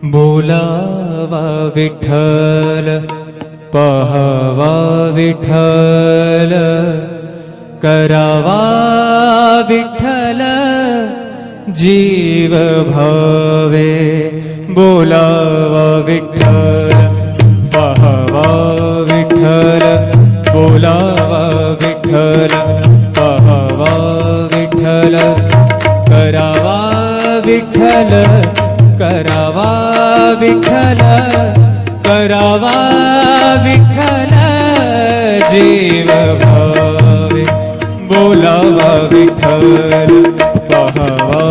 बोलावा विठ्ठल पहावा विठ्ठल करावा विठ्ठल जीव भावे बोलावा विठ्ठल पहावा विठ्ठल बोलावा विठ्ठल पहावा विठ्ठल करावा विठ्ठल करावा विठ्ठल करावा विठ्ठल जीव भावे बोलावा विठ्ठल पहावा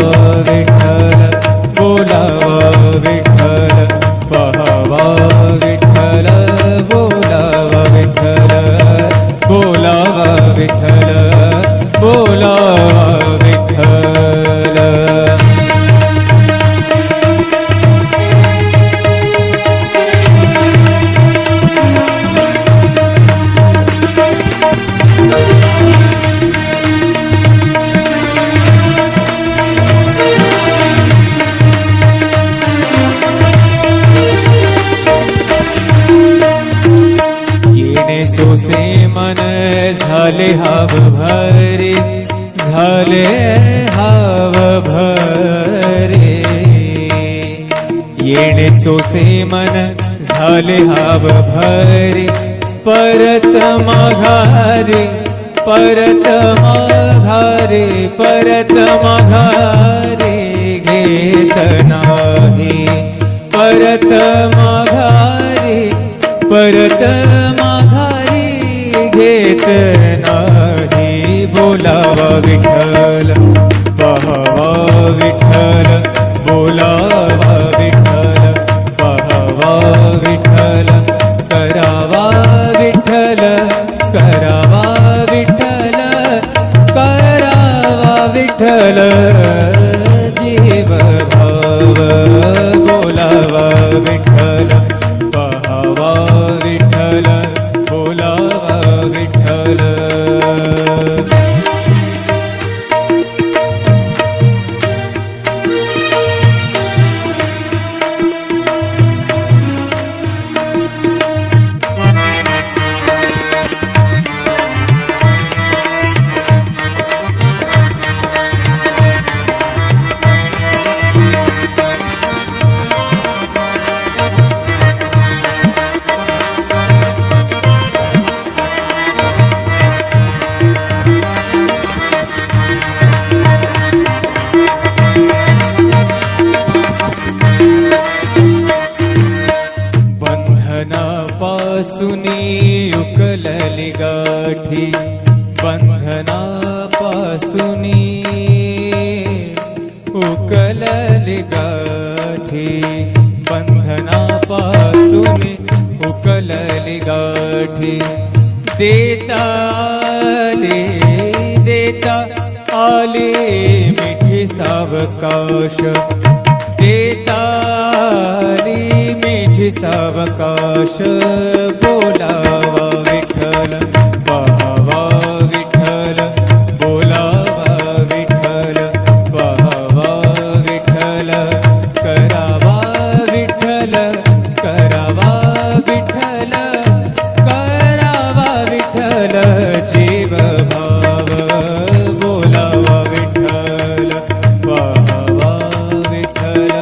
विठ्ठल बोलावा विठ्ठल पहावा विठ्ठल बोलावा विठ्ठल बोलावा विठ्ठल बोलावा विठ्ठल। सोसे मन झाले हाव भरे झाले हाव भरे येणे सोसे मन झाले हाव भरे परत माघारे परत माघारे परत माघारे घेत नाही परत माघारे परत माघारी घेत नाही बोलावा विठ्ठल पहावा विठ्ठल बोलावा विठ्ठल पहावा विठ्ठल करावा विठ्ठल करावा विठ्ठल करावा विठ्ठल जीव भाव बोलावा विठ्ठल पहावा विठ्ठल बोलावा विठ्ठल। बंधनापासूनी उकलली गाठी बंधनापासूनी उकलली गाठी बंधनापासूनी उकलली गाठी देता आले मिठी सावकाश देता मिठी सावकाश बोलावा विठ्ठल पहावा विठ्ठल बोलावा विठ्ठल पहावा विठ्ठल करावा विठ्ठल करावा विठ्ठल करावा विठ्ठल जीव भाव बोलावा विठ्ठल पहावा विठ्ठल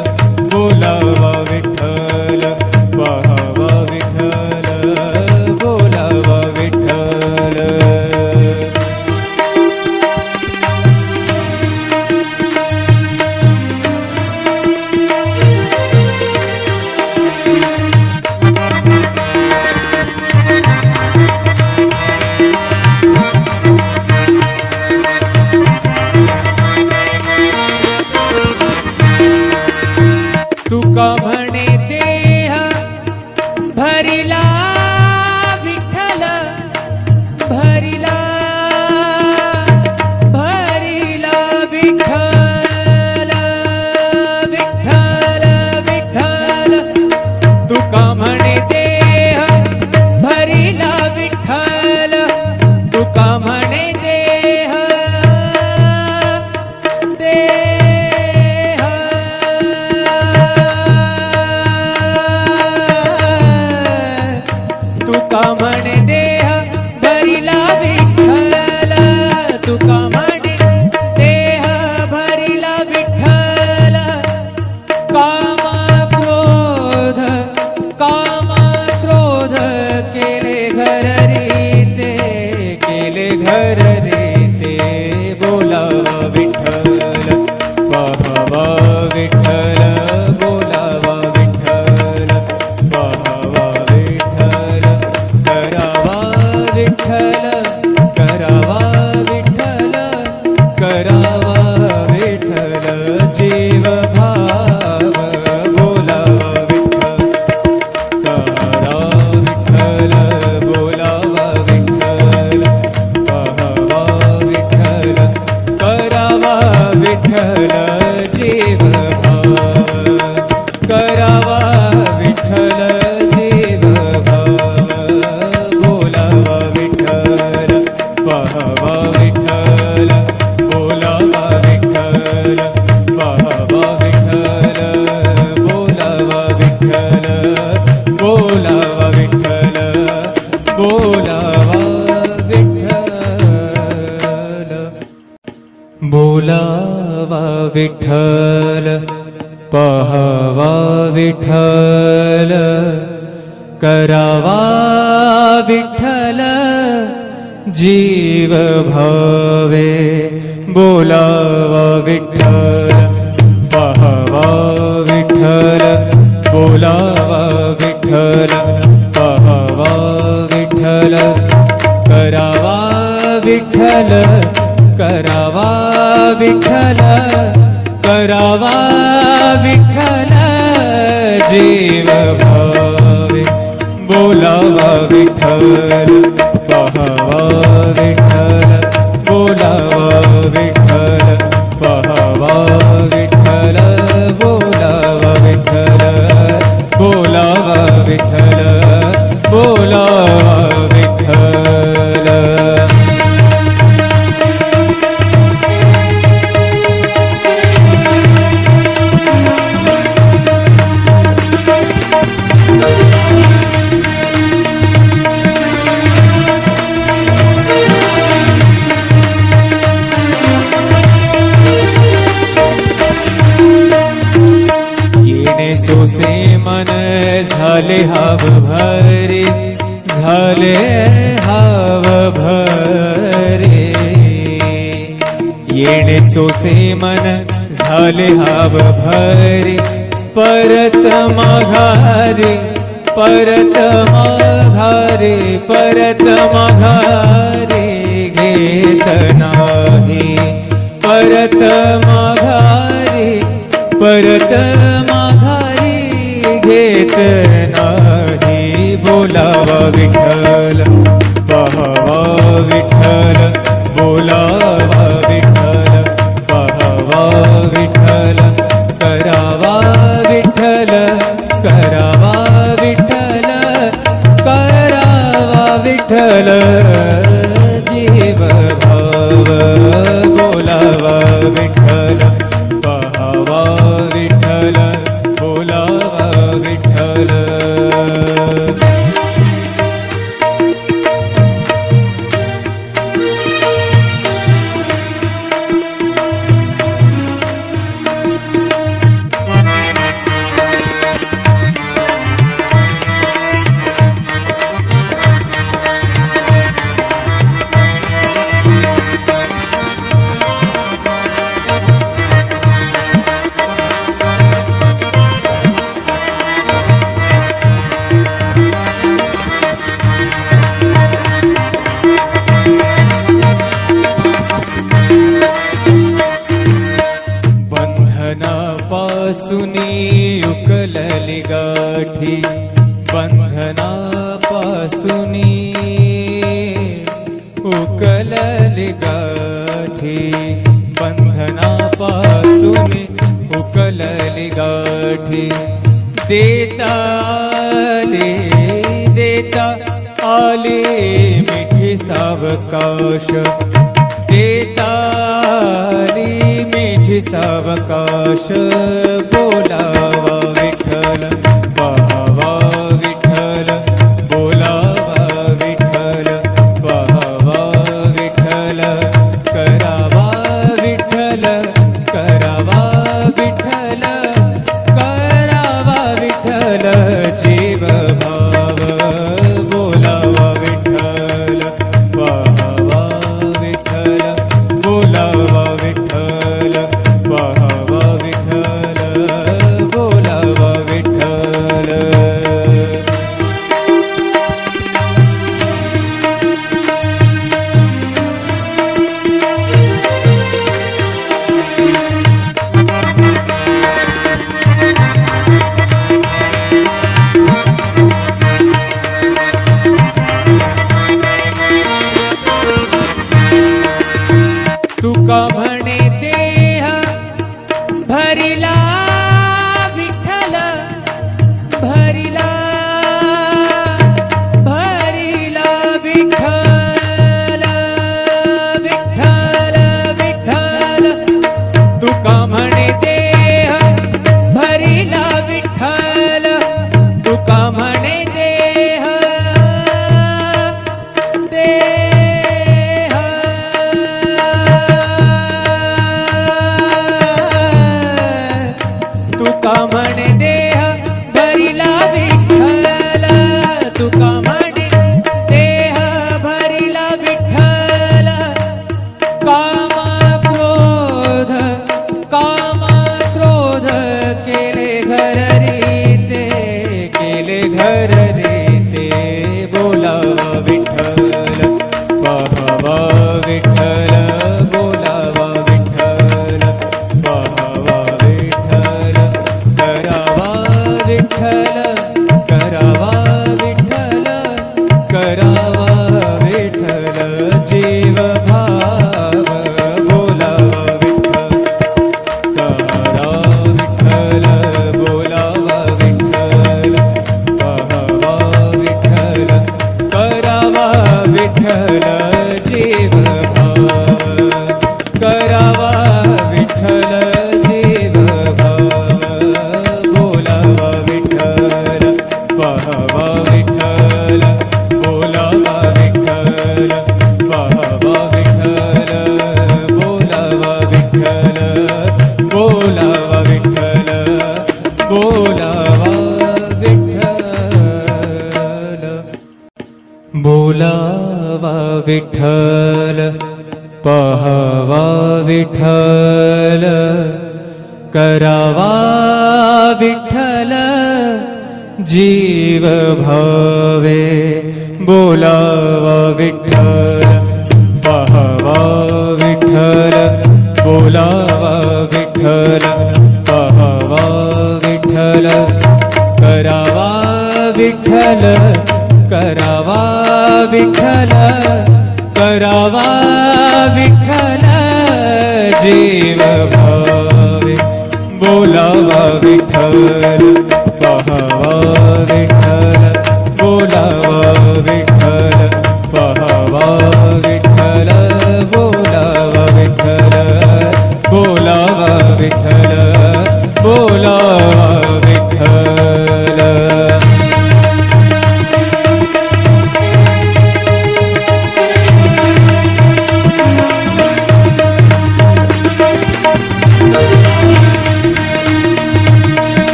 बोलावा विठ्ठल पहावा विठ्ठल बोलावा विठ्ठल। तुका म्हणे देह भरिला विठ्ठल भरिला भरिला विठ्ठल विठ्ठल विठ्ठल तुका म्हणे देह भरिला विठ्ठल तुका म्हणे देह देह विठ्ठल पहावा विठ्ठल करावा विठ्ठल जीव भावे बोलावा विठ्ठल पहावा विठ्ठल बोलावा विठ्ठल पहावा विठ्ठल करावा विठ्ठल करावा विठ्ठल करावा विठ्ठल जीव भावे बोलावा विठ्ठल पहावा विठ्ठल बोलावा विठ्ठल पहावा विठ्ठल बोलावा विठ्ठल बोलावा विठ्ठल बोलावा विठ्ठल। सोसे मन झाले हाव भरे झाले हाव भरे येणे सोसे मन झाले हाव भरे परत माघारे परत माघारे परत माघारे घेत नाही परत माघारे परत माघारी घेत नाही बोलावा विठ्ठल पहावा विठ्ठल बोलावा विठ्ठल पहावा विठ्ठल करावा विठ्ठल करावा विठ्ठल करावा विठ्ठल जीव भाव बोलावा विठ्ठल पहावा विठ्ठल बोलावा विठ्ठल। बंधनापासुनी उकलली गाठी बंधनापासुनी उकलली गाठी बंधनापासुनी उकलली गाठी देता आले मिठी सावकाश देता मिठी सावकाश बोलावा विठ्ठल पहावा विठ्ठल बोलावा विठ्ठल पहावा विठ्ठल करावा विठ्ठल करावा विठ्ठल करावा विठ्ठल जीव भाव बोलावा विठ्ठल पहावा विठ्ठल बोलावा विठ्ठल पहावा विठ्ठल बोलावा बोलावा विठ्ठल, बोलावा विठ्ठल, पहावा विठ्ठल, करावा विठ्ठल जीव भावे, बोलावा विठ्ठल, पहावा विठ्ठल, बोलावा विठ्ठल, पहावा विठ्ठल, करावा विठ्ठल, करावा विठ्ठल, करावा विठ्ठल जीव भावे, बोलावा विठ्ठल, पहावा विठ्ठल, बोलावा विठ्ठल, पहावा विठ्ठल, बोलावा विठ्ठल, बोलावा विठ्ठल, बोलावा विठ्ठल.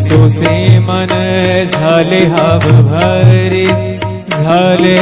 सोसे मन झाले हाव भरे, झाले